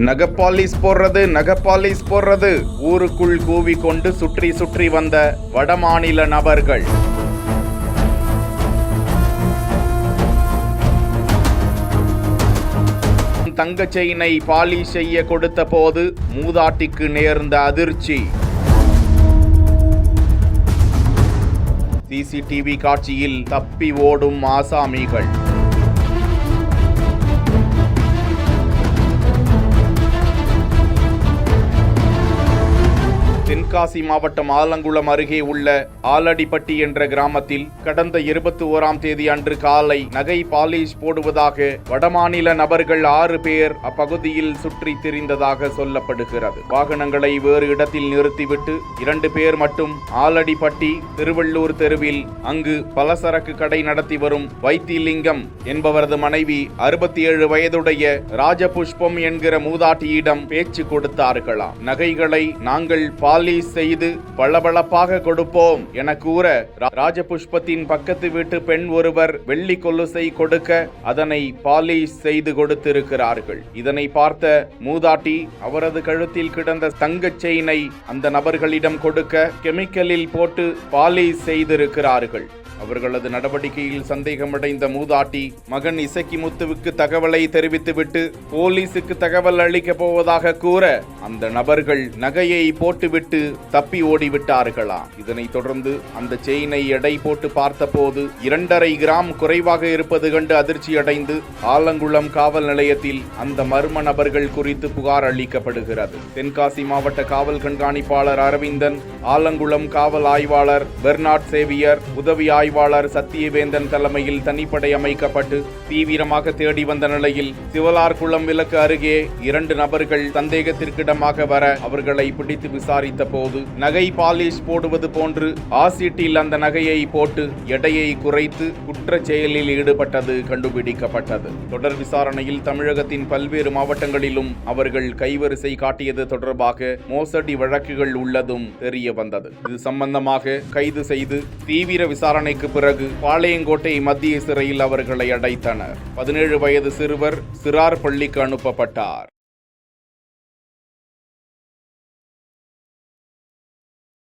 நகப்பாலிஸ் போடுறது ஊருக்குள் கூவிக்கொண்டு சுற்றி சுற்றி வந்த வடமாநில நபர்கள். தங்க செயினை பாலிஷ் செய்ய கொடுத்த போது மூதாட்டிக்கு நேர்ந்த அதிர்ச்சி. சிசிடிவி காட்சியில் தப்பி ஓடும் ஆசாமிகள். தென்காசி மாவட்டம் ஆலங்குளம் அருகே உள்ள ஆலடிப்பட்டி என்ற கிராமத்தில் கடந்த 21ஆம் தேதி அன்று காலை நகை பாலிஷ் போடுவதாக வடமாநில நபர்கள் 6 பேர் அப்பகுதியில் சுற்றி திரிந்ததாக சொல்லப்படுகிறது. வாகனங்களை வேறு இடத்தில் நிறுத்திவிட்டு 2 பேர் மட்டும் ஆலடிப்பட்டி திருவள்ளூர் தெருவில் அங்கு பலசரக்கு கடை நடத்தி வரும் வைத்திலிங்கம் என்பவரது மனைவி 67 வயதுடைய ராஜபுஷ்பம் என்கிற மூதாட்டியிடம் பேச்சு கொடுத்தார்களாம். நகைகளை நாங்கள் பாலிஷ் செய்து பளபளப்பாக கொடுப்போம் என கூற ராஜபுஷ்பத்தின் பக்கத்து வீட்டு பெண் ஒருவர் வெள்ளி கொலுசை கொடுக்க அதனை பாலிஷ் செய்து கொடுத்திருக்கிறார்கள். இதனை பார்த்த மூதாட்டி அவரது கழுத்தில் கிடந்த தங்க செயினை அந்த நபர்களிடம் கொடுக்க கெமிக்கலில் போட்டு பாலிஷ் செய்திருக்கிறார்கள். அவர்களது நடவடிக்கையில் சந்தேகமடைந்த மூதாட்டி மகன் இசக்கிமுத்துவுக்கு தகவலை தெரிவித்துவிட்டு போலீசுக்கு தகவல் அளிக்கப் போவதாக கூற அந்த நபர்கள் நகையை போட்டுவிட்டு தப்பி ஓடிவிட்டார்களாம். இதனைத் தொடர்ந்து அந்த செயினை எடை போட்டு பார்த்தபோது 2.5 கிராம் குறைவாக இருப்பது கண்டு அதிர்ச்சியடைந்து ஆலங்குளம் காவல் நிலையத்தில் அந்த மர்ம நபர்கள் குறித்து புகார் அளிக்கப்படுகிறது. தென்காசி மாவட்ட காவல் கண்காணிப்பாளர் அரவிந்தன், ஆலங்குளம் காவல் ஆய்வாளர் பெர்னாட் சேவியர், உதவி ஆய்வாளர் சத்தியவேந்தன் தலைமையில் தனிப்படை அமைக்கப்பட்டு தீவிரமாக தேடி வந்த நிலையில் சிவலார்குளம் விலக்கு அருகே 2 நபர்கள் சந்தேகத்திற்கிடமாக வர அவர்களை பிடித்து விசாரித்த போது நகை பாலிஷ் போடுவது போன்று ஆசிட்டில் அந்த நகையை போட்டு எடையை குறைத்து குற்ற செயலில் ஈடுபட்டது கண்டுபிடிக்கப்பட்டது. தொடர் விசாரணையில் தமிழகத்தின் பல்வேறு மாவட்டங்களிலும் அவர்கள் கைவரிசை காட்டியது தொடர்பாக மோசடி வழக்குகள் உள்ளதும் தெரிய வந்தது. இது சம்பந்தமாக கைது செய்து தீவிர விசாரணைக்கு பிறகு பாளையங்கோட்டை மத்திய சிறையில் அவர்களை அடைத்தனர். 17 வயது சிறுவர் சிறார் பள்ளிக்கு அனுப்பப்பட்டார்.